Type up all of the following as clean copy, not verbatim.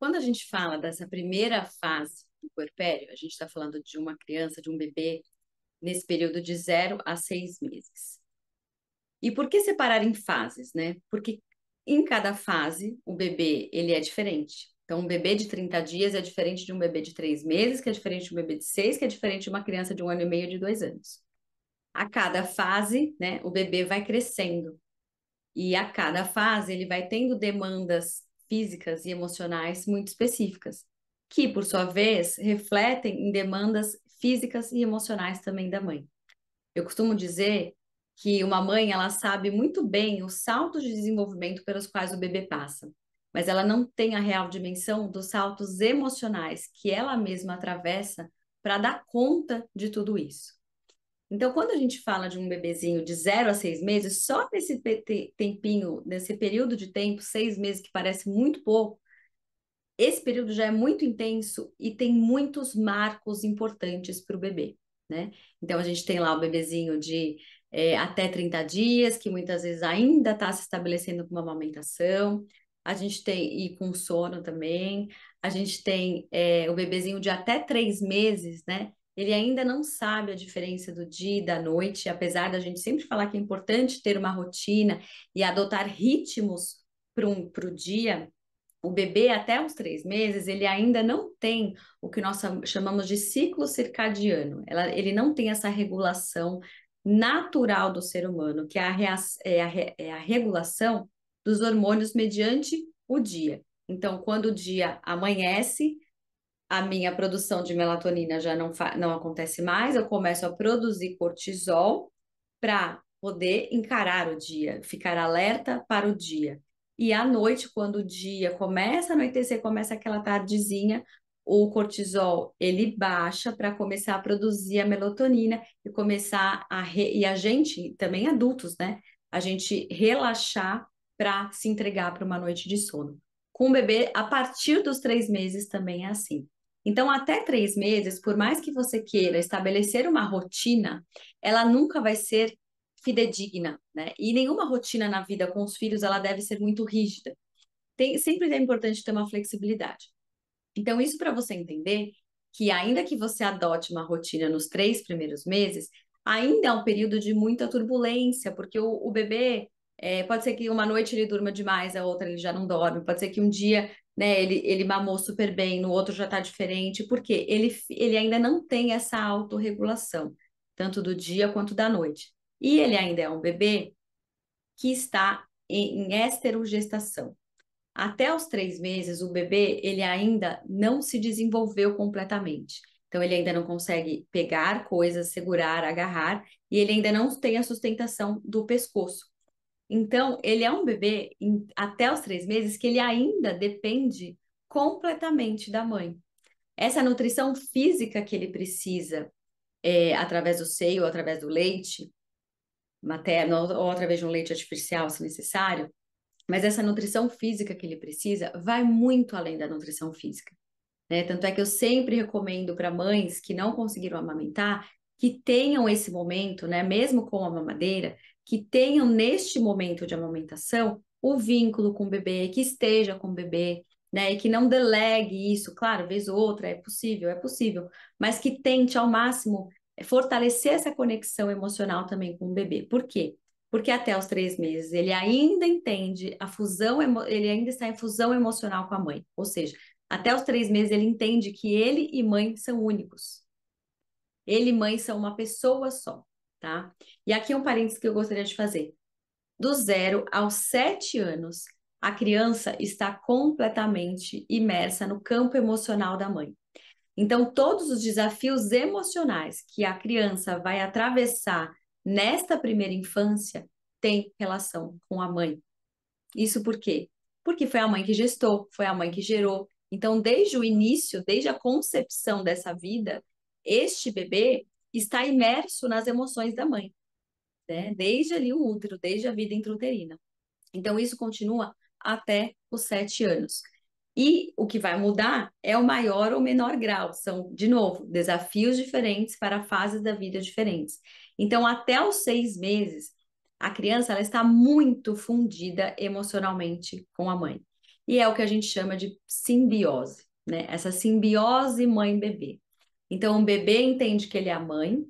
Quando a gente fala dessa primeira fase do puerpério, a gente está falando de uma criança, de um bebê, nesse período de 0 a 6 meses. E por que separar em fases, né? Porque em cada fase, o bebê, ele é diferente. Então, um bebê de 30 dias é diferente de um bebê de 3 meses, que é diferente de um bebê de 6, que é diferente de uma criança de 1 ano e meio, de 2 anos. A cada fase, né, o bebê vai crescendo. E a cada fase ele vai tendo demandas físicas e emocionais muito específicas, que, por sua vez, refletem em demandas físicas e emocionais também da mãe. Eu costumo dizer que uma mãe, ela sabe muito bem os saltos de desenvolvimento pelos quais o bebê passa, mas ela não tem a real dimensão dos saltos emocionais que ela mesma atravessa para dar conta de tudo isso. Então, quando a gente fala de um bebezinho de 0 a 6 meses, só nesse tempinho, nesse período de tempo, 6 meses, que parece muito pouco, esse período já é muito intenso e tem muitos marcos importantes para o bebê, né? Então, a gente tem lá o bebezinho de até 30 dias, que muitas vezes ainda está se estabelecendo com uma amamentação. A gente tem, e com sono também. A gente tem o bebezinho de até 3 meses, né? Ele ainda não sabe a diferença do dia e da noite, apesar da gente sempre falar que é importante ter uma rotina e adotar ritmos para o dia. O bebê, até os 3 meses, ele ainda não tem o que nós chamamos de ciclo circadiano. Ele não tem essa regulação natural do ser humano, que é a regulação dos hormônios mediante o dia. Então, quando o dia amanhece, a minha produção de melatonina já não acontece mais, eu começo a produzir cortisol para poder encarar o dia, ficar alerta para o dia. E à noite, quando o dia começa a anoitecer, começa aquela tardezinha, o cortisol ele baixa para começar a produzir a melatonina e começar e a gente, também adultos, né? A gente relaxar para se entregar para uma noite de sono. Com o bebê, a partir dos 3 meses também é assim. Então, até 3 meses, por mais que você queira estabelecer uma rotina, ela nunca vai ser fidedigna, né? E nenhuma rotina na vida com os filhos, ela deve ser muito rígida. Sempre é importante ter uma flexibilidade. Então, isso para você entender que ainda que você adote uma rotina nos 3 primeiros meses, ainda é um período de muita turbulência, porque o bebê, pode ser que uma noite ele durma demais, a outra ele já não dorme, pode ser que um dia, né, ele mamou super bem, no outro já está diferente, porque ele ainda não tem essa autorregulação, tanto do dia quanto da noite. E ele ainda é um bebê que está em esterogestação. Até os 3 meses, o bebê ele ainda não se desenvolveu completamente. Então, ele ainda não consegue pegar coisas, segurar, agarrar, e ele ainda não tem a sustentação do pescoço. Então, ele é um bebê até os 3 meses que ele ainda depende completamente da mãe. Essa nutrição física que ele precisa, através do seio, ou através do leite materno, ou através de um leite artificial, se necessário, mas essa nutrição física que ele precisa vai muito além da nutrição física, né? Tanto é que eu sempre recomendo para mães que não conseguiram amamentar que tenham esse momento, né? Mesmo com a mamadeira, que tenham neste momento de amamentação o vínculo com o bebê, que esteja com o bebê, né? E que não delegue isso, claro, vez ou outra é possível, mas que tente ao máximo fortalecer essa conexão emocional também com o bebê. Por quê? Porque até os 3 meses ele ainda entende a fusão, ele ainda está em fusão emocional com a mãe. Ou seja, até os 3 meses ele entende que ele e mãe são únicos. Ele e mãe são uma pessoa só, tá? E aqui um parênteses que eu gostaria de fazer. Do 0 aos 7 anos, a criança está completamente imersa no campo emocional da mãe. Então, todos os desafios emocionais que a criança vai atravessar nesta primeira infância têm relação com a mãe. Isso por quê? Porque foi a mãe que gestou, foi a mãe que gerou. Então, desde o início, desde a concepção dessa vida, este bebê está imerso nas emoções da mãe, né? Desde ali o útero, desde a vida intrauterina. Então, isso continua até os 7 anos. E o que vai mudar é o maior ou menor grau. São, de novo, desafios diferentes para fases da vida diferentes. Então, até os 6 meses, a criança ela está muito fundida emocionalmente com a mãe. e é o que a gente chama de simbiose, né? Essa simbiose mãe-bebê. Então, o bebê entende que ele é a mãe.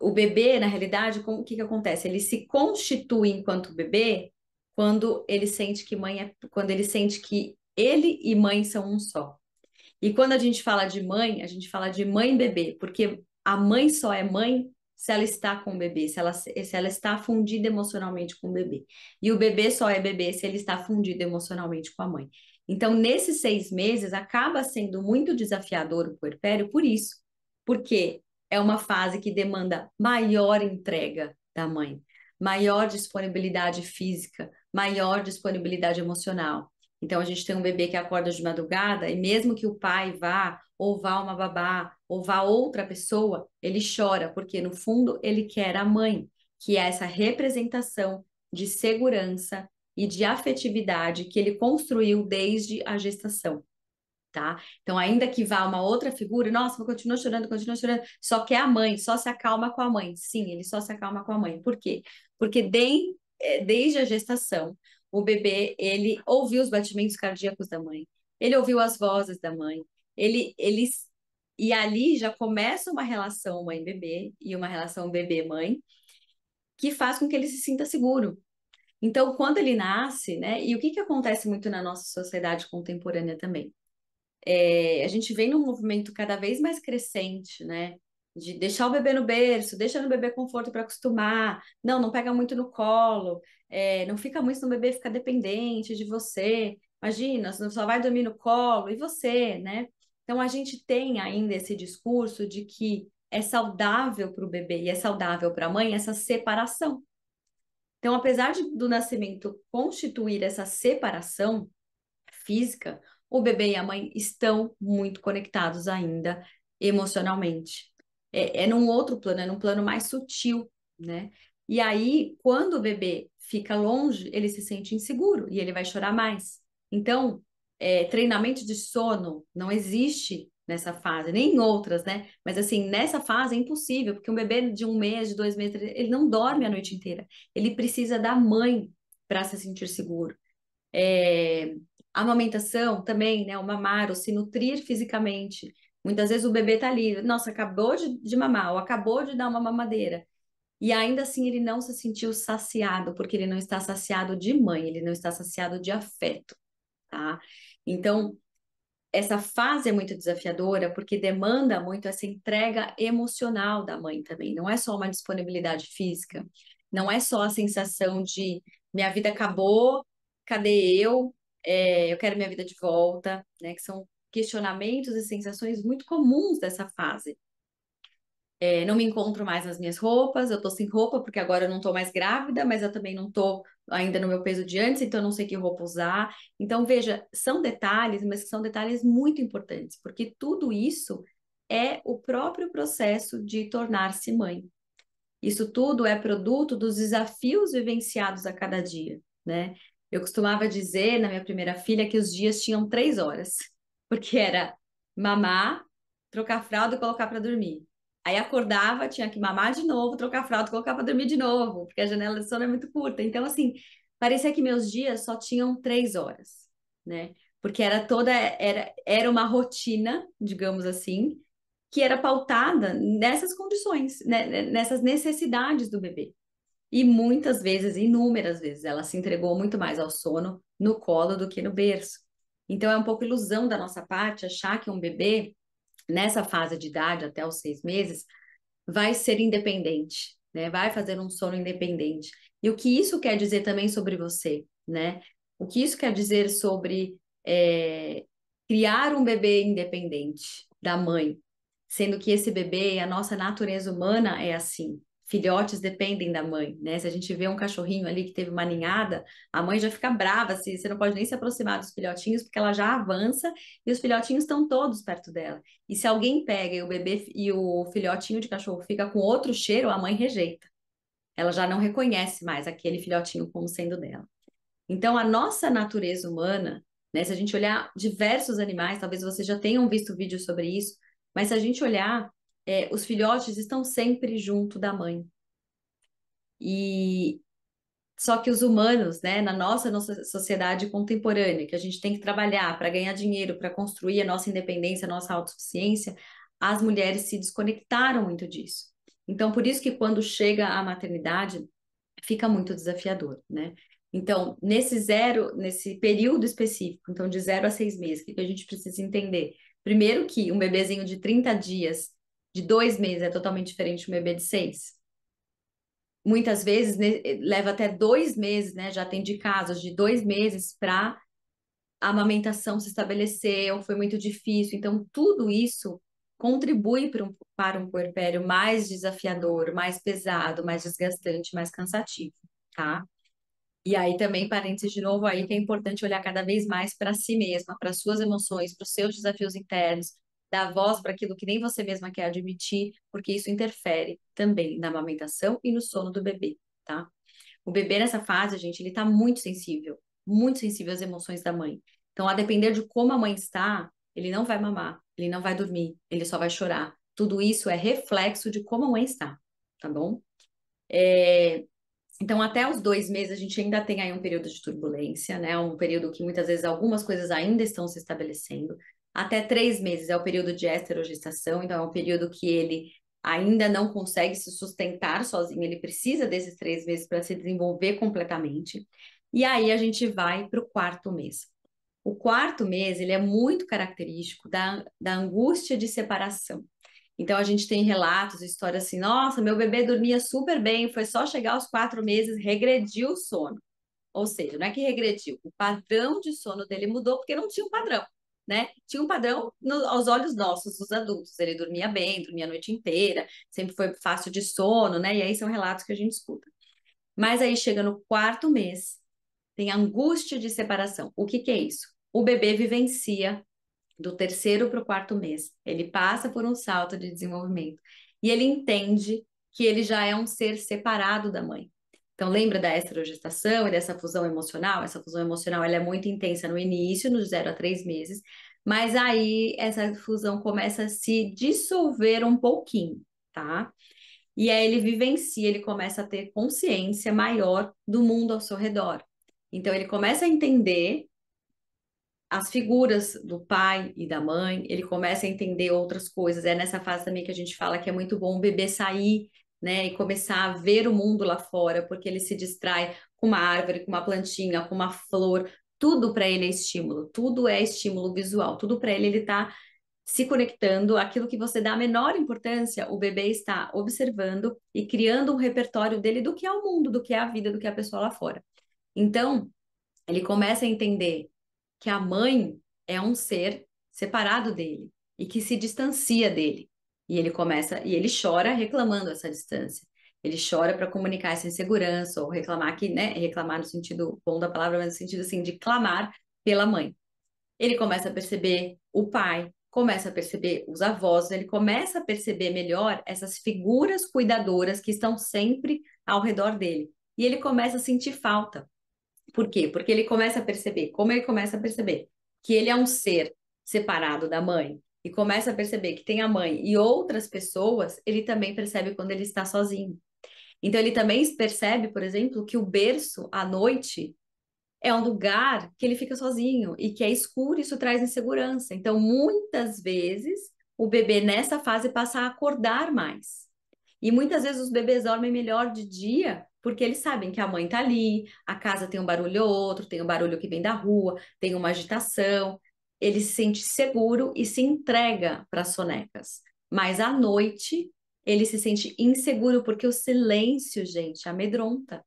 O bebê, na realidade, o que que acontece? Ele se constitui enquanto bebê quando ele sente que quando ele sente que ele e mãe são um só. E quando a gente fala de mãe, a gente fala de mãe-bebê, porque a mãe só é mãe se ela está com o bebê, se ela está fundida emocionalmente com o bebê. E o bebê só é bebê se ele está fundido emocionalmente com a mãe. Então, nesses 6 meses, acaba sendo muito desafiador o puerpério por isso, porque é uma fase que demanda maior entrega da mãe, maior disponibilidade física, maior disponibilidade emocional. Então, a gente tem um bebê que acorda de madrugada e mesmo que o pai vá, ou vá uma babá, ou vá outra pessoa, ele chora, porque no fundo ele quer a mãe, que é essa representação de segurança e de afetividade que ele construiu desde a gestação. Tá? Então, ainda que vá uma outra figura, nossa, mas continua chorando, só quer a mãe, só se acalma com a mãe. Sim, ele só se acalma com a mãe. Por quê? Porque desde a gestação, o bebê, ele ouviu os batimentos cardíacos da mãe, ele ouviu as vozes da mãe, ele, e ali já começa uma relação mãe-bebê e uma relação bebê-mãe que faz com que ele se sinta seguro. Então, quando ele nasce, né, e o que que acontece muito na nossa sociedade contemporânea também? A gente vem num movimento cada vez mais crescente, né? De deixar o bebê no berço, deixa no bebê conforto para acostumar, não pega muito no colo, não fica muito no bebê ficar dependente de você. Imagina, você só vai dormir no colo, e você, né? Então a gente tem ainda esse discurso de que é saudável para o bebê e é saudável para a mãe essa separação. Então, apesar do nascimento constituir essa separação, física, o bebê e a mãe estão muito conectados ainda emocionalmente. É num outro plano, é num plano mais sutil, né? E aí, quando o bebê fica longe, ele se sente inseguro e ele vai chorar mais. Então, treinamento de sono não existe nessa fase, nem em outras, né? Mas assim, nessa fase é impossível, porque um bebê de 1 mês, de 2 meses, ele não dorme a noite inteira. Ele precisa da mãe para se sentir seguro. É, amamentação também, né? O mamar, o se nutrir fisicamente. Muitas vezes o bebê tá ali, nossa, acabou de mamar, ou acabou de dar uma mamadeira. E ainda assim ele não se sentiu saciado, porque ele não está saciado de mãe, ele não está saciado de afeto, tá? Então, essa fase é muito desafiadora porque demanda muito essa entrega emocional da mãe também. Não é só uma disponibilidade física, não é só a sensação de minha vida acabou, cadê eu? Eu quero minha vida de volta, né? Que são questionamentos e sensações muito comuns dessa fase. Não me encontro mais nas minhas roupas, eu tô sem roupa porque agora eu não tô mais grávida, mas eu também não tô ainda no meu peso de antes, então eu não sei que roupa usar. Então, veja, são detalhes, mas que são detalhes muito importantes, porque tudo isso é o próprio processo de tornar-se mãe. Isso tudo é produto dos desafios vivenciados a cada dia, né? Eu costumava dizer na minha primeira filha que os dias tinham 3 horas, porque era mamar, trocar fralda e colocar para dormir. Aí acordava, tinha que mamar de novo, trocar fralda e colocar para dormir de novo, porque a janela de sono é muito curta. Então, assim, parecia que meus dias só tinham 3 horas, né? Porque era uma rotina, digamos assim, que era pautada nessas condições, né, nessas necessidades do bebê. E muitas vezes, inúmeras vezes, ela se entregou muito mais ao sono no colo do que no berço. Então, é um pouco ilusão da nossa parte achar que um bebê, nessa fase de idade, até os 6 meses, vai ser independente, né? Vai fazer um sono independente. E o que isso quer dizer também sobre você, né? O que isso quer dizer sobre criar um bebê independente da mãe, sendo que esse bebê, a nossa natureza humana é assim. Filhotes dependem da mãe, né? Se a gente vê um cachorrinho ali que teve uma ninhada, a mãe já fica brava, se você não pode nem se aproximar dos filhotinhos, porque ela já avança e os filhotinhos estão todos perto dela. E se alguém pega e o bebê e o filhotinho de cachorro fica com outro cheiro, a mãe rejeita. Ela já não reconhece mais aquele filhotinho como sendo dela. Então, a nossa natureza humana, né, se a gente olhar diversos animais, talvez vocês já tenham visto vídeos sobre isso, mas se a gente olhar, os filhotes estão sempre junto da mãe. E Só que os humanos, né, na nossa sociedade contemporânea, que a gente tem que trabalhar para ganhar dinheiro, para construir a nossa independência, a nossa autossuficiência, as mulheres se desconectaram muito disso. Então, por isso que quando chega a maternidade, fica muito desafiador, né? Então, nesse período específico, então de 0 a 6 meses, o que a gente precisa entender? Primeiro que um bebezinho de 30 dias, de 2 meses, é totalmente diferente de um bebê de 6. Muitas vezes leva até 2 meses, né? Já atendi casos de 2 meses para a amamentação se estabelecer, ou foi muito difícil. Então, tudo isso contribui para um puerpério mais desafiador, mais pesado, mais desgastante, mais cansativo, tá? E aí também, parênteses de novo, aí que é importante olhar cada vez mais para si mesma, para suas emoções, para os seus desafios internos, dar voz para aquilo que nem você mesma quer admitir, porque isso interfere também na amamentação e no sono do bebê, tá? O bebê nessa fase, gente, ele tá muito sensível às emoções da mãe. Então, a depender de como a mãe está, ele não vai mamar, ele não vai dormir, ele só vai chorar. Tudo isso é reflexo de como a mãe está, tá bom? Então, até os 2 meses, a gente ainda tem aí um período de turbulência, né? Um período que muitas vezes algumas coisas ainda estão se estabelecendo. Até 3 meses é o período de esterogestação, então é um período que ele ainda não consegue se sustentar sozinho, ele precisa desses 3 meses para se desenvolver completamente. E aí a gente vai para o 4 mês. O 4 mês, ele é muito característico da angústia de separação. Então a gente tem relatos, histórias assim, nossa, meu bebê dormia super bem, foi só chegar aos 4 meses, regrediu o sono. Ou seja, não é que regrediu, o padrão de sono dele mudou porque não tinha um padrão, né? Tinha um padrão aos olhos nossos, os adultos. Ele dormia bem, dormia a noite inteira, sempre foi fácil de sono, né? E aí são relatos que a gente escuta. Mas aí chega no 4 mês, tem angústia de separação. O que que é isso? O bebê vivencia do terceiro para o 4 mês. Ele passa por um salto de desenvolvimento e ele entende que ele já é um ser separado da mãe. Então, lembra da esterogestação e dessa fusão emocional? Essa fusão emocional ela é muito intensa no início, nos 0 a 3 meses, mas aí essa fusão começa a se dissolver um pouquinho, tá? E aí ele vivencia, ele começa a ter consciência maior do mundo ao seu redor. Então, ele começa a entender as figuras do pai e da mãe, ele começa a entender outras coisas. É nessa fase também que a gente fala que é muito bom o bebê sair, né, e começar a ver o mundo lá fora, porque ele se distrai com uma árvore, com uma plantinha, com uma flor. Tudo para ele é estímulo, tudo é estímulo visual, tudo para ele está se conectando, aquilo que você dá a menor importância, o bebê está observando e criando um repertório dele do que é o mundo, do que é a vida, do que é a pessoa lá fora. Então, ele começa a entender que a mãe é um ser separado dele e que se distancia dele. E ele chora reclamando essa distância. Ele chora para comunicar essa insegurança ou reclamar que, né, reclamar no sentido bom da palavra, mas no sentido assim de clamar pela mãe. Ele começa a perceber o pai, começa a perceber os avós, ele começa a perceber melhor essas figuras cuidadoras que estão sempre ao redor dele. E ele começa a sentir falta. Por quê? Porque ele começa a perceber, como ele começa a perceber que ele é um ser separado da mãe e começa a perceber que tem a mãe e outras pessoas, ele também percebe quando ele está sozinho. Então ele também percebe, por exemplo, que o berço à noite é um lugar que ele fica sozinho e que é escuro, isso traz insegurança. Então, muitas vezes, o bebê nessa fase passa a acordar mais. E muitas vezes os bebês dormem melhor de dia porque eles sabem que a mãe tá ali, a casa tem um barulho ou outro, tem um barulho que vem da rua, tem uma agitação. Ele se sente seguro e se entrega para as sonecas. Mas à noite, ele se sente inseguro porque o silêncio, gente, amedronta.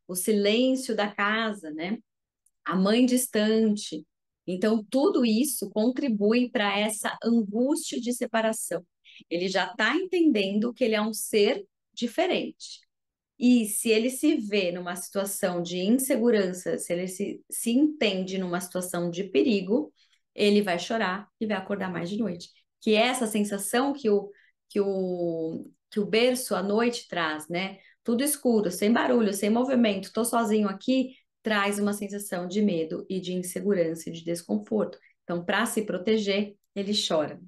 O silêncio da casa, né? A mãe distante. Então, tudo isso contribui para essa angústia de separação. Ele já está entendendo que ele é um ser diferente. E se ele se vê numa situação de insegurança, se ele se entende numa situação de perigo, ele vai chorar e vai acordar mais de noite. Que é essa sensação que o berço à noite traz, né? Tudo escuro, sem barulho, sem movimento, estou sozinho aqui, traz uma sensação de medo e de insegurança e de desconforto. Então, para se proteger, ele chora,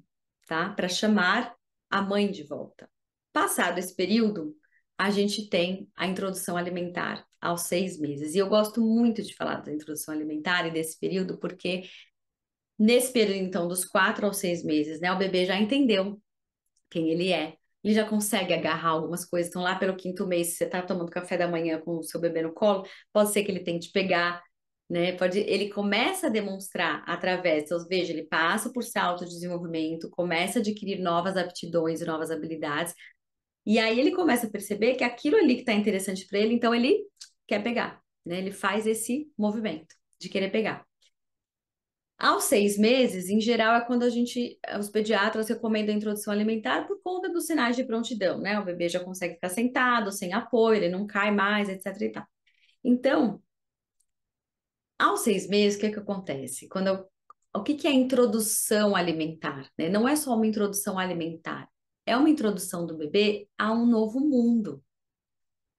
tá? Para chamar a mãe de volta. Passado esse período, a gente tem a introdução alimentar. aos 6 meses. E eu gosto muito de falar da introdução alimentar e desse período, porque nesse período, então, dos 4 aos 6 meses, né, o bebê já entendeu quem ele já consegue agarrar algumas coisas. Então, lá pelo 5º mês, se você está tomando café da manhã com o seu bebê no colo, pode ser que ele tente pegar, né? Ele começa a demonstrar através, então, veja, ele passa por esse autodesenvolvimento, começa a adquirir novas aptidões e novas habilidades, e aí ele começa a perceber que aquilo ali que está interessante para ele, então ele quer pegar, né? Ele faz esse movimento de querer pegar. Aos 6 meses, em geral, é quando os pediatras recomendam a introdução alimentar por conta dos sinais de prontidão, né? O bebê já consegue ficar sentado, sem apoio, ele não cai mais, etc e tal. Então, aos 6 meses, o que é que acontece? O que que é a introdução alimentar, né? Não é só uma introdução alimentar, é uma introdução do bebê a um novo mundo.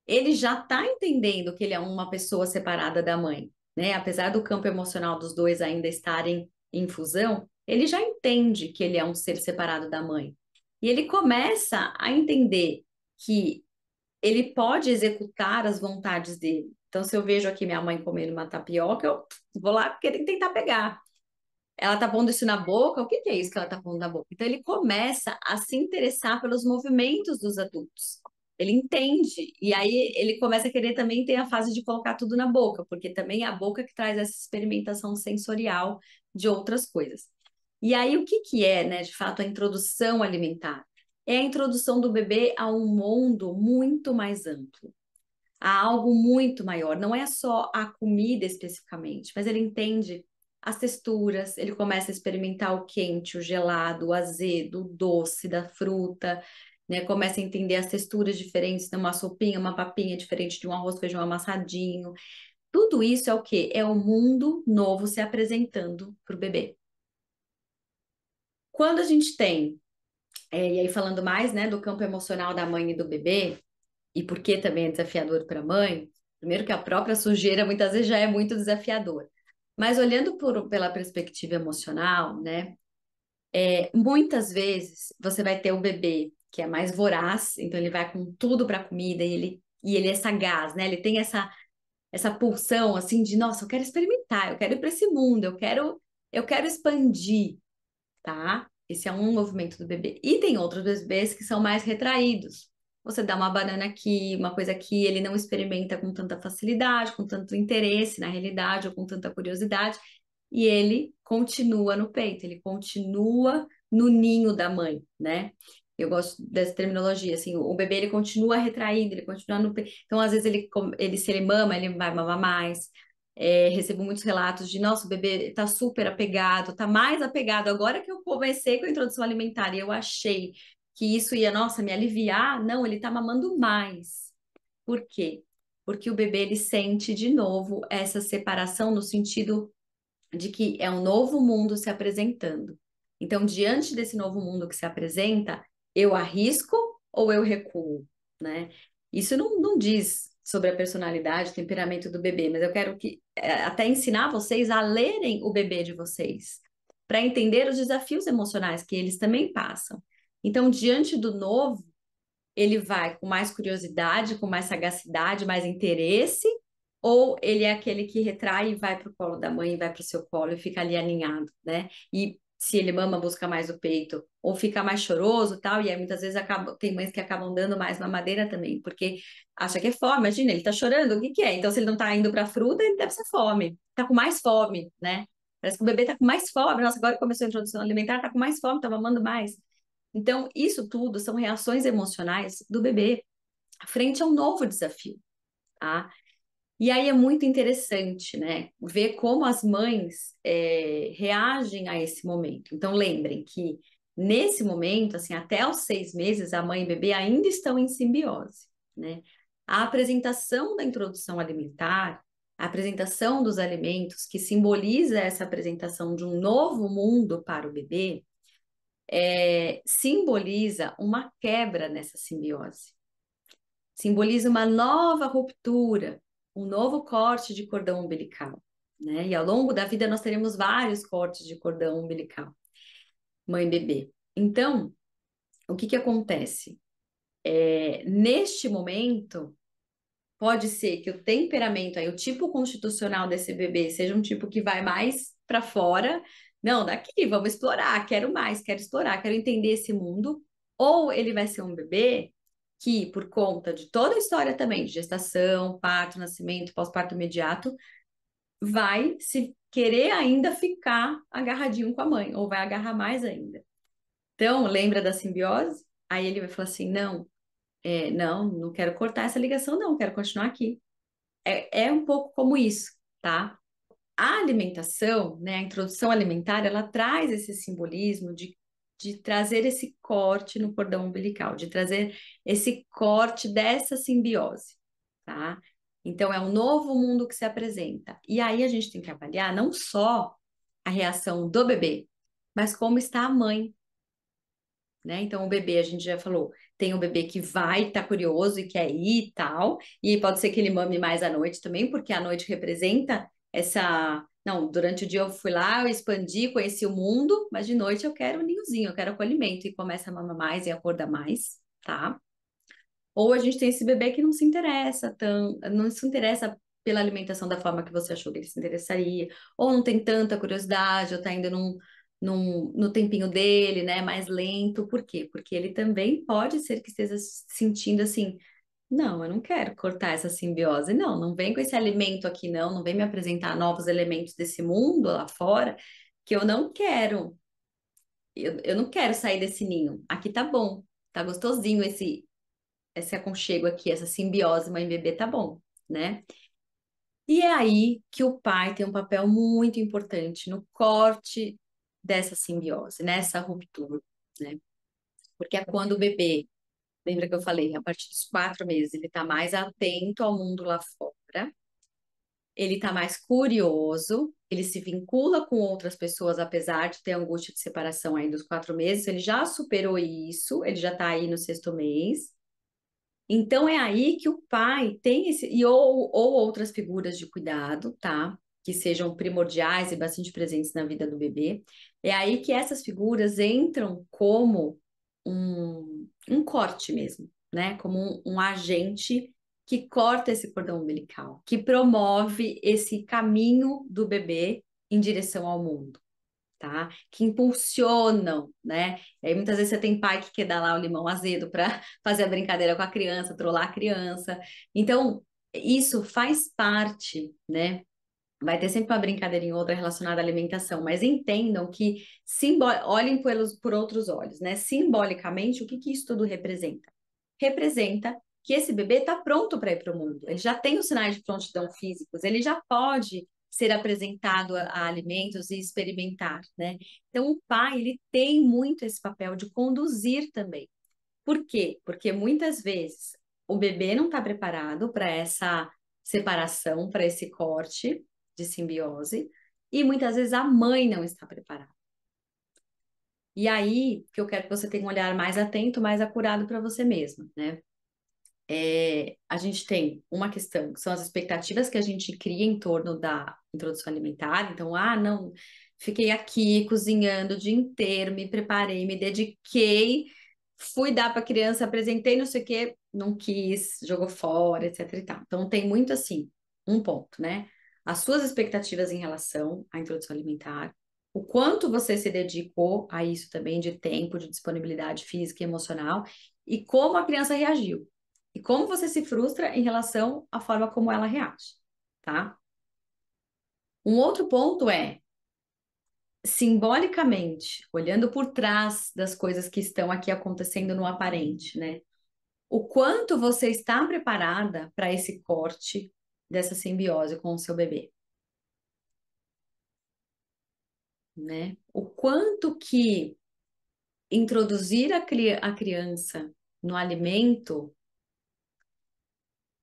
Ele já está entendendo que ele é uma pessoa separada da mãe, né? Apesar do campo emocional dos dois ainda estarem em fusão, ele já entende que ele é um ser separado da mãe. E ele começa a entender que ele pode executar as vontades dele. Então, se eu vejo aqui minha mãe comendo uma tapioca, eu vou lá querer tentar pegar. Ela tá pondo isso na boca? O que que é isso que ela tá pondo na boca? Então ele começa a se interessar pelos movimentos dos adultos. Ele entende, e aí ele começa a querer também ter a fase de colocar tudo na boca, porque também é a boca que traz essa experimentação sensorial de outras coisas. E aí o que que é, né, de fato, a introdução alimentar? É a introdução do bebê a um mundo muito mais amplo, a algo muito maior. Não é só a comida especificamente, mas ele entende as texturas, ele começa a experimentar o quente, o gelado, o azedo, o doce da fruta, né? Começa a entender as texturas diferentes de uma sopinha, uma papinha diferente de um arroz, feijão amassadinho. Tudo isso é o quê? É o mundo novo se apresentando para o bebê. Quando a gente tem, e aí falando mais, né, do campo emocional da mãe e do bebê, e por que também é desafiador para a mãe? Primeiro que a própria sujeira muitas vezes já é muito desafiador. Mas olhando pela perspectiva emocional, né? Muitas vezes você vai ter o bebê que é mais voraz, então ele vai com tudo para a comida e ele é sagaz, né? Ele tem essa pulsão assim de, nossa, eu quero experimentar, eu quero ir para esse mundo, eu quero expandir, tá? Esse é um movimento do bebê. E tem outros bebês que são mais retraídos. Você dá uma banana aqui, uma coisa aqui, ele não experimenta com tanta facilidade, com tanto interesse na realidade, ou com tanta curiosidade, e ele continua no peito, ele continua no ninho da mãe, né? Eu gosto dessa terminologia, assim, o bebê ele continua retraído, ele continua no peito. Então, às vezes, se ele mama, ele vai mamar mais. Recebo muitos relatos de, nossa, o bebê tá super apegado, tá mais apegado. Agora que eu comecei com a introdução alimentar e eu achei que isso ia, nossa, me aliviar, não, ele tá mamando mais. Por quê? Porque o bebê ele sente de novo essa separação no sentido de que é um novo mundo se apresentando. Então, diante desse novo mundo que se apresenta, eu arrisco ou eu recuo, né? Isso não diz sobre a personalidade, o temperamento do bebê, mas eu quero até ensinar vocês a lerem o bebê de vocês, para entender os desafios emocionais que eles também passam. Então, diante do novo, ele vai com mais curiosidade, com mais sagacidade, mais interesse, ou ele é aquele que retrai e vai para o colo da mãe, vai para o seu colo e fica ali aninhado, né? E se ele mama, busca mais o peito, ou fica mais choroso, tal, e aí muitas vezes tem mães que acabam dando mais mamadeira também, porque acha que é fome, imagina, ele tá chorando, o que que é? Então, se ele não tá indo pra fruta, ele deve ser fome, tá com mais fome, né? Parece que o bebê tá com mais fome, nossa, agora que começou a introdução alimentar, tá com mais fome, tá mamando mais. Então, isso tudo são reações emocionais do bebê frente a um novo desafio, tá? E aí é muito interessante, né, ver como as mães reagem a esse momento. Então, lembrem que nesse momento, assim, até os 6 meses, a mãe e o bebê ainda estão em simbiose, né? A apresentação da introdução alimentar, a apresentação dos alimentos, que simboliza essa apresentação de um novo mundo para o bebê, simboliza uma quebra nessa simbiose, simboliza uma nova ruptura, um novo corte de cordão umbilical, né? E ao longo da vida nós teremos vários cortes de cordão umbilical, mãe e bebê. Então, o que que acontece? Neste momento, pode ser que o temperamento aí, o tipo constitucional desse bebê seja um tipo que vai mais para fora. Não, daqui, vamos explorar, quero mais, quero explorar, quero entender esse mundo. Ou ele vai ser um bebê que, por conta de toda a história também, de gestação, parto, nascimento, pós-parto imediato, vai se querer ainda ficar agarradinho com a mãe, ou vai agarrar mais ainda. Então, lembra da simbiose? Aí ele vai falar assim: não, não, não quero cortar essa ligação, não, quero continuar aqui. É um pouco como isso, tá? A alimentação, né, a introdução alimentar, ela traz esse simbolismo de trazer esse corte no cordão umbilical, de trazer esse corte dessa simbiose, tá? Então, é um novo mundo que se apresenta. E aí a gente tem que avaliar não só a reação do bebê, mas como está a mãe, né? Então, o bebê, a gente já falou, tem um bebê que vai estar curioso e quer ir e tal, e pode ser que ele mame mais à noite também, porque a noite representa essa. Não, durante o dia eu fui lá, eu expandi, conheci o mundo, mas de noite eu quero um ninhozinho, eu quero acolhimento, e começa a mamar mais e acorda mais, tá? Ou a gente tem esse bebê que não se interessa não se interessa pela alimentação da forma que você achou que ele se interessaria, ou não tem tanta curiosidade, ou tá ainda no tempinho dele, né, mais lento. Por quê? Porque ele também pode ser que esteja sentindo assim, não, eu não quero cortar essa simbiose, não, não vem com esse alimento aqui, não vem me apresentar novos elementos desse mundo lá fora, que eu não quero. Eu não quero sair desse ninho. Aqui tá bom, tá gostosinho esse aconchego aqui, essa simbiose mãe-bebê tá bom, né? E é aí que o pai tem um papel muito importante no corte dessa simbiose, nessa ruptura, né? Porque é quando o bebê, lembra que eu falei, a partir dos 4 meses, ele tá mais atento ao mundo lá fora, ele tá mais curioso, ele se vincula com outras pessoas, apesar de ter angústia de separação aí dos 4 meses, ele já superou isso, ele já tá aí no 6º mês. Então é aí que o pai tem esse, ou outras figuras de cuidado, tá? Que sejam primordiais e bastante presentes na vida do bebê. É aí que essas figuras entram como um corte mesmo, né? Como um agente que corta esse cordão umbilical, que promove esse caminho do bebê em direção ao mundo, tá? Que impulsionam, né? E aí muitas vezes você tem pai que quer dar lá o limão azedo para fazer a brincadeira com a criança, trollar a criança. Então, isso faz parte, né? Vai ter sempre uma brincadeirinha ou outra relacionada à alimentação, mas entendam que olhem por outros olhos, né? Simbolicamente, o que que isso tudo representa? Representa que esse bebê está pronto para ir para o mundo. Ele já tem os sinais de prontidão físicos, ele já pode ser apresentado a alimentos e experimentar, né? Então, o pai, ele tem muito esse papel de conduzir também. Por quê? Porque muitas vezes o bebê não está preparado para essa separação, para esse corte de simbiose, e muitas vezes a mãe não está preparada. E aí que eu quero que você tenha um olhar mais atento, mais acurado para você mesma, né? A gente tem uma questão, que são as expectativas que a gente cria em torno da introdução alimentar. Então, não, fiquei aqui cozinhando o dia inteiro, me preparei, me dediquei, fui dar para a criança, apresentei, não sei o quê, não quis, jogou fora, etc e tal. Então, tem muito assim, um ponto, né? As suas expectativas em relação à introdução alimentar, o quanto você se dedicou a isso também, de tempo, de disponibilidade física e emocional, e como a criança reagiu. E como você se frustra em relação à forma como ela reage, tá? Um outro ponto é, simbolicamente, olhando por trás das coisas que estão aqui acontecendo no aparente, né? O quanto você está preparada para esse corte dessa simbiose com o seu bebê, né? O quanto que introduzir a criança no alimento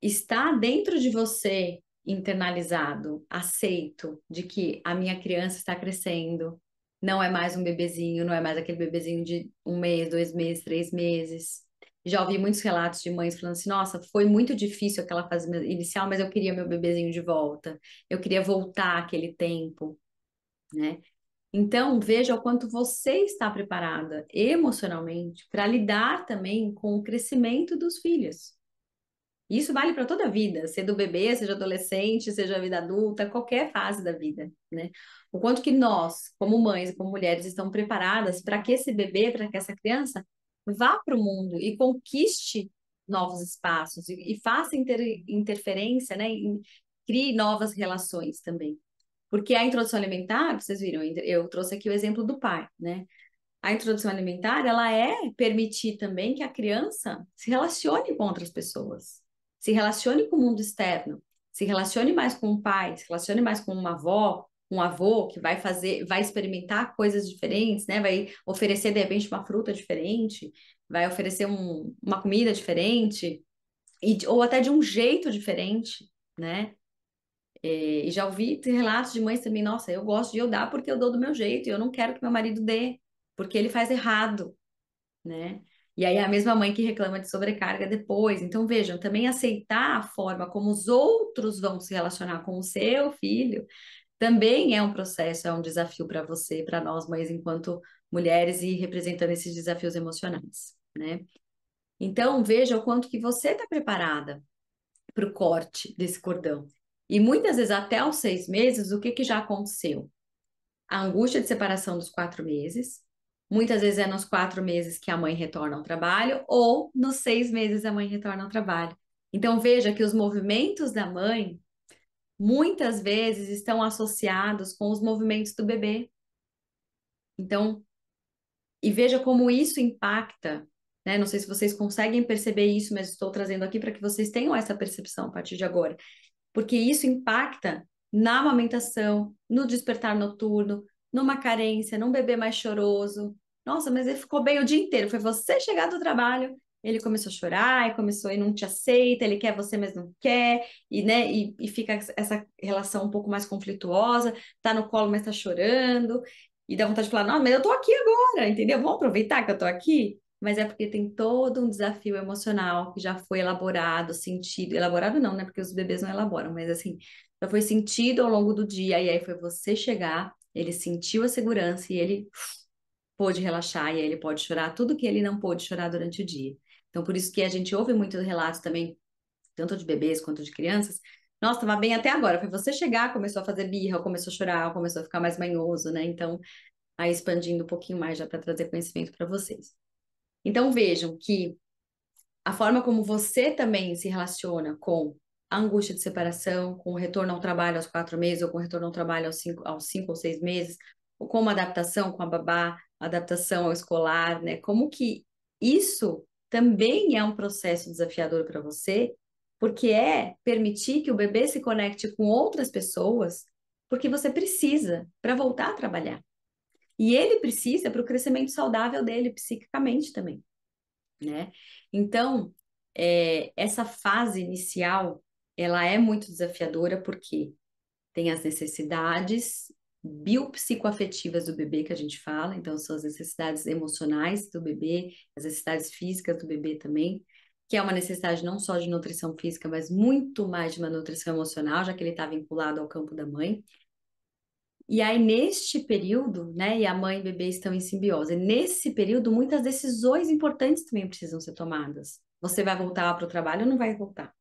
está dentro de você internalizado, aceito de que a minha criança está crescendo, não é mais um bebezinho, não é mais aquele bebezinho de 1 mês, 2 meses, 3 meses. Já ouvi muitos relatos de mães falando assim: nossa, foi muito difícil aquela fase inicial, mas eu queria meu bebezinho de volta, eu queria voltar àquele tempo, né? Então, veja o quanto você está preparada emocionalmente para lidar também com o crescimento dos filhos. E isso vale para toda a vida, seja do bebê, seja adolescente, seja a vida adulta, qualquer fase da vida, né? O quanto que nós, como mães e como mulheres, estamos preparadas para que esse bebê, para que essa criança vá para o mundo e conquiste novos espaços e faça interferência, né? E crie novas relações também. Porque a introdução alimentar, vocês viram, eu trouxe aqui o exemplo do pai, né? A introdução alimentar, ela é permitir também que a criança se relacione com outras pessoas, se relacione com o mundo externo, se relacione mais com o pai, se relacione mais com uma avó, um avô que vai fazer, vai experimentar coisas diferentes, né? Vai oferecer de repente uma fruta diferente, vai oferecer uma comida diferente, ou até de um jeito diferente, né? E já ouvi relatos de mães também, nossa, eu gosto de eu dar porque eu dou do meu jeito, e eu não quero que meu marido dê, porque ele faz errado, né? E aí é a mesma mãe que reclama de sobrecarga depois. Então, vejam, também aceitar a forma como os outros vão se relacionar com o seu filho também é um processo, é um desafio para você, para nós mães, enquanto mulheres e representando esses desafios emocionais, né? Então, veja o quanto que você está preparada para o corte desse cordão. E muitas vezes, até aos 6 meses, o que que já aconteceu? A angústia de separação dos 4 meses. Muitas vezes é nos 4 meses que a mãe retorna ao trabalho, ou nos 6 meses a mãe retorna ao trabalho. Então, veja que os movimentos da mãe muitas vezes estão associados com os movimentos do bebê. Então, e veja como isso impacta, né? Não sei se vocês conseguem perceber isso, mas estou trazendo aqui para que vocês tenham essa percepção a partir de agora. Porque isso impacta na amamentação, no despertar noturno, numa carência, num bebê mais choroso. Nossa, mas ele ficou bem o dia inteiro. Foi você chegar do trabalho, ele começou a chorar, e começou e não te aceita, ele quer você, mas não quer, e, né, e fica essa relação um pouco mais conflituosa, tá no colo, mas tá chorando, e dá vontade de falar, não, mas eu tô aqui agora, entendeu? Vamos aproveitar que eu tô aqui? Mas é porque tem todo um desafio emocional que já foi elaborado, sentido, elaborado não, né? Porque os bebês não elaboram, mas assim, já foi sentido ao longo do dia, e aí foi você chegar, ele sentiu a segurança e ele pôde relaxar, e aí ele pode chorar tudo que ele não pôde chorar durante o dia. Então, por isso que a gente ouve muitos relatos também, tanto de bebês quanto de crianças. Nossa, estava bem até agora. Foi você chegar, começou a fazer birra, começou a chorar, começou a ficar mais manhoso, né? Então, aí expandindo um pouquinho mais já para trazer conhecimento para vocês. Então, vejam que a forma como você também se relaciona com a angústia de separação, com o retorno ao trabalho aos 4 meses, ou com o retorno ao trabalho aos cinco ou 6 meses, ou com uma adaptação com a babá, adaptação ao escolar, né? Como que isso também é um processo desafiador para você, porque é permitir que o bebê se conecte com outras pessoas, porque você precisa para voltar a trabalhar. E ele precisa para o crescimento saudável dele, psiquicamente também, né? Então, essa fase inicial, ela é muito desafiadora porque tem as necessidades biopsicoafetivas do bebê que a gente fala, então são as necessidades emocionais do bebê, as necessidades físicas do bebê também, que é uma necessidade não só de nutrição física, mas muito mais de uma nutrição emocional, já que ele está vinculado ao campo da mãe. E aí, neste período, né, e a mãe e o bebê estão em simbiose. Nesse período, muitas decisões importantes também precisam ser tomadas. Você vai voltar para o trabalho ou não vai voltar?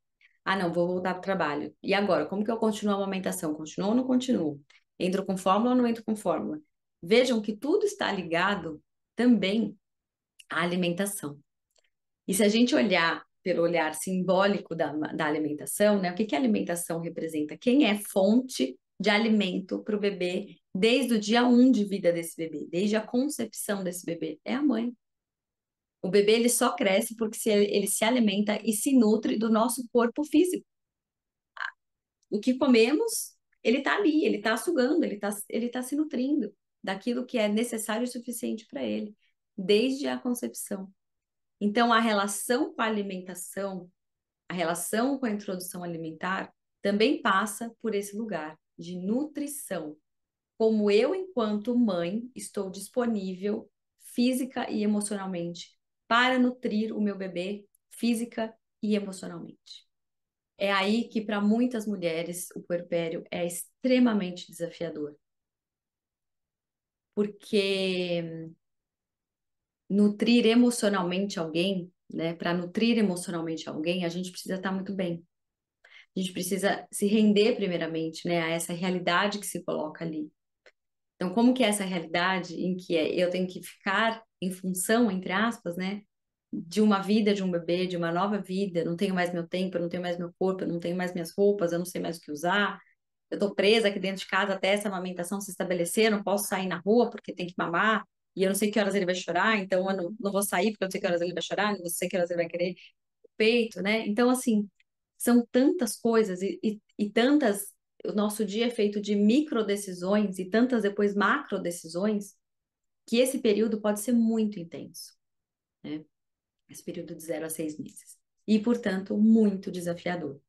Ah, não, vou voltar para o trabalho. E agora, como que eu continuo a amamentação? Continuo ou não continuo? Entro com fórmula ou não entro com fórmula? Vejam que tudo está ligado também à alimentação. E se a gente olhar pelo olhar simbólico da alimentação, né? O que que a alimentação representa? Quem é fonte de alimento para o bebê desde o dia 1 de vida desse bebê, desde a concepção desse bebê? É a mãe. O bebê ele só cresce porque ele se alimenta e se nutre do nosso corpo físico. O que comemos, ele está ali, ele está sugando, ele tá se nutrindo daquilo que é necessário e suficiente para ele, desde a concepção. Então, a relação com a alimentação, a relação com a introdução alimentar, também passa por esse lugar de nutrição. Como eu, enquanto mãe, estou disponível física e emocionalmente para nutrir o meu bebê física e emocionalmente. É aí que, para muitas mulheres, o puerpério é extremamente desafiador, porque nutrir emocionalmente alguém né? Para nutrir emocionalmente alguém, a gente precisa estar muito bem. A gente precisa se render primeiramente, né, a essa realidade que se coloca ali. Então, como que é essa realidade em que eu tenho que ficar em função, entre aspas, né, de uma vida, de um bebê, de uma nova vida, eu não tenho mais meu tempo, eu não tenho mais meu corpo, eu não tenho mais minhas roupas, eu não sei mais o que usar, eu tô presa aqui dentro de casa até essa amamentação se estabelecer, eu não posso sair na rua porque tem que mamar, e eu não sei que horas ele vai chorar, então eu não vou sair porque eu não sei que horas ele vai chorar, não sei que horas ele vai querer o peito, né? Então, assim, são tantas coisas e tantas. O nosso dia é feito de micro decisões e tantas depois macro decisões que esse período pode ser muito intenso, né? Esse período de 0 a 6 meses. E, portanto, muito desafiador.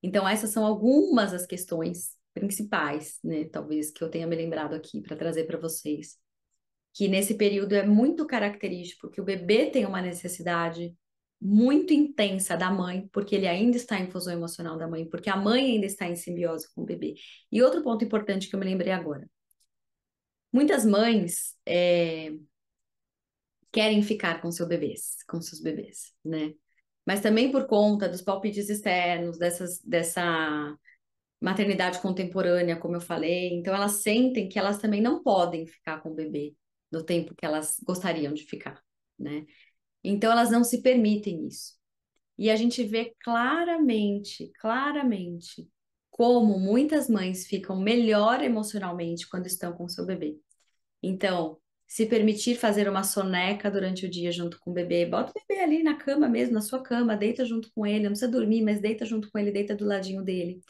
Então, essas são algumas das questões principais, né? Talvez que eu tenha me lembrado aqui para trazer para vocês. Que nesse período é muito característico que o bebê tem uma necessidade muito intensa da mãe, porque ele ainda está em fusão emocional da mãe, porque a mãe ainda está em simbiose com o bebê. E outro ponto importante que eu me lembrei agora. Muitas mães querem ficar com com seus bebês, né? Mas também por conta dos palpites externos, dessa maternidade contemporânea, como eu falei, então elas sentem que elas também não podem ficar com o bebê no tempo que elas gostariam de ficar, né? Então elas não se permitem isso. E a gente vê claramente, como muitas mães ficam melhor emocionalmente quando estão com o seu bebê. Então, se permitir fazer uma soneca durante o dia junto com o bebê, bota o bebê ali na cama mesmo, na sua cama, deita junto com ele, não precisa dormir, mas deita junto com ele, deita do ladinho dele.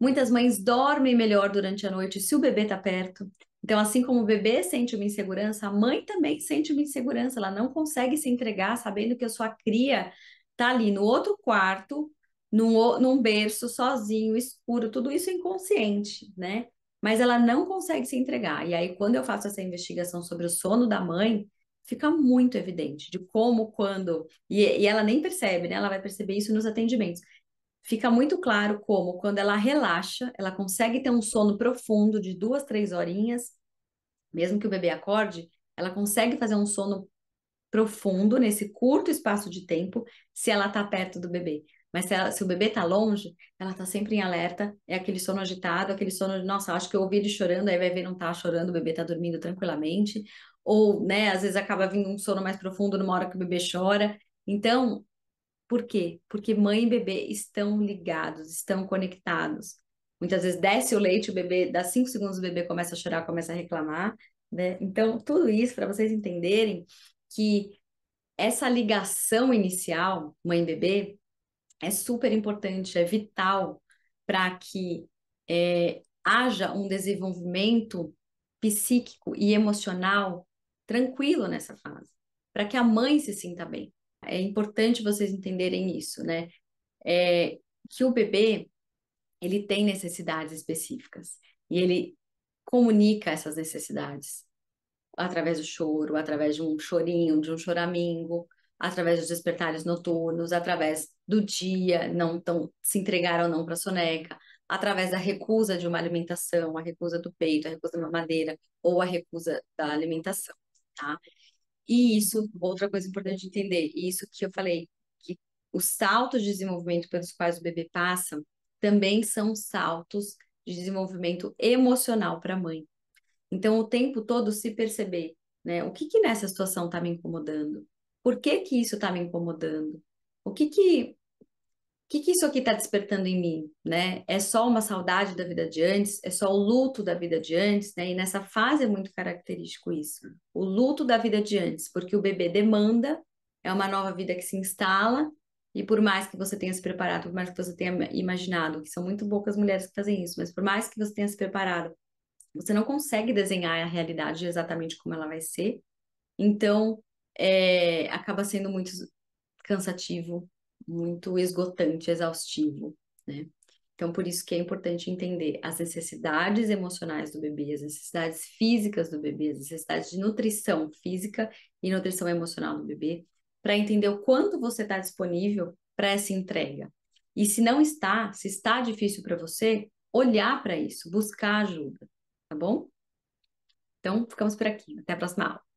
Muitas mães dormem melhor durante a noite se o bebê está perto. Então, assim como o bebê sente uma insegurança, a mãe também sente uma insegurança. Ela não consegue se entregar sabendo que a sua cria está ali no outro quarto, num berço, sozinho, escuro, tudo isso inconsciente, né? Mas ela não consegue se entregar. E aí, quando eu faço essa investigação sobre o sono da mãe, fica muito evidente de como, quando. E ela nem percebe, né? Ela vai perceber isso nos atendimentos. Fica muito claro como, quando ela relaxa, ela consegue ter um sono profundo de 2, 3 horinhas, mesmo que o bebê acorde, ela consegue fazer um sono profundo nesse curto espaço de tempo se ela está perto do bebê. Mas se o bebê está longe, ela está sempre em alerta, é aquele sono agitado, aquele sono de, nossa, acho que eu ouvi ele chorando, aí vai ver, não tá chorando, o bebê tá dormindo tranquilamente. Ou, né, às vezes acaba vindo um sono mais profundo numa hora que o bebê chora. Então, por quê? Porque mãe e bebê estão ligados, estão conectados. Muitas vezes desce o leite, o bebê, dá 5 segundos, o bebê começa a chorar, começa a reclamar, né? Então, tudo isso para vocês entenderem que essa ligação inicial, mãe e bebê, é super importante, é vital para que haja um desenvolvimento psíquico e emocional tranquilo nessa fase, para que a mãe se sinta bem. É importante vocês entenderem isso, né? Que o bebê, ele tem necessidades específicas e ele comunica essas necessidades através do choro, através de um chorinho, de um choramingo, através dos despertares noturnos, através do dia, não tão, se entregar ou não para a soneca, através da recusa de uma alimentação, a recusa do peito, a recusa da mamadeira ou a recusa da alimentação, tá? E isso, outra coisa importante de entender, isso que eu falei, que os saltos de desenvolvimento pelos quais o bebê passa também são saltos de desenvolvimento emocional para a mãe. Então, o tempo todo se perceber, né? O que que nessa situação está me incomodando? Por que que isso está me incomodando? O que isso aqui está despertando em mim, né? É só uma saudade da vida de antes? É só o luto da vida de antes, né? E nessa fase é muito característico isso. O luto da vida de antes, porque o bebê demanda, é uma nova vida que se instala, e por mais que você tenha se preparado, por mais que você tenha imaginado, que são muito poucas mulheres que fazem isso, mas por mais que você tenha se preparado, você não consegue desenhar a realidade exatamente como ela vai ser, então acaba sendo muito cansativo, muito esgotante, exaustivo, né? Então, por isso que é importante entender as necessidades emocionais do bebê, as necessidades físicas do bebê, as necessidades de nutrição física e nutrição emocional do bebê, para entender o quanto você está disponível para essa entrega. E se não está, se está difícil para você, olhar para isso, buscar ajuda, tá bom? Então, ficamos por aqui. Até a próxima aula.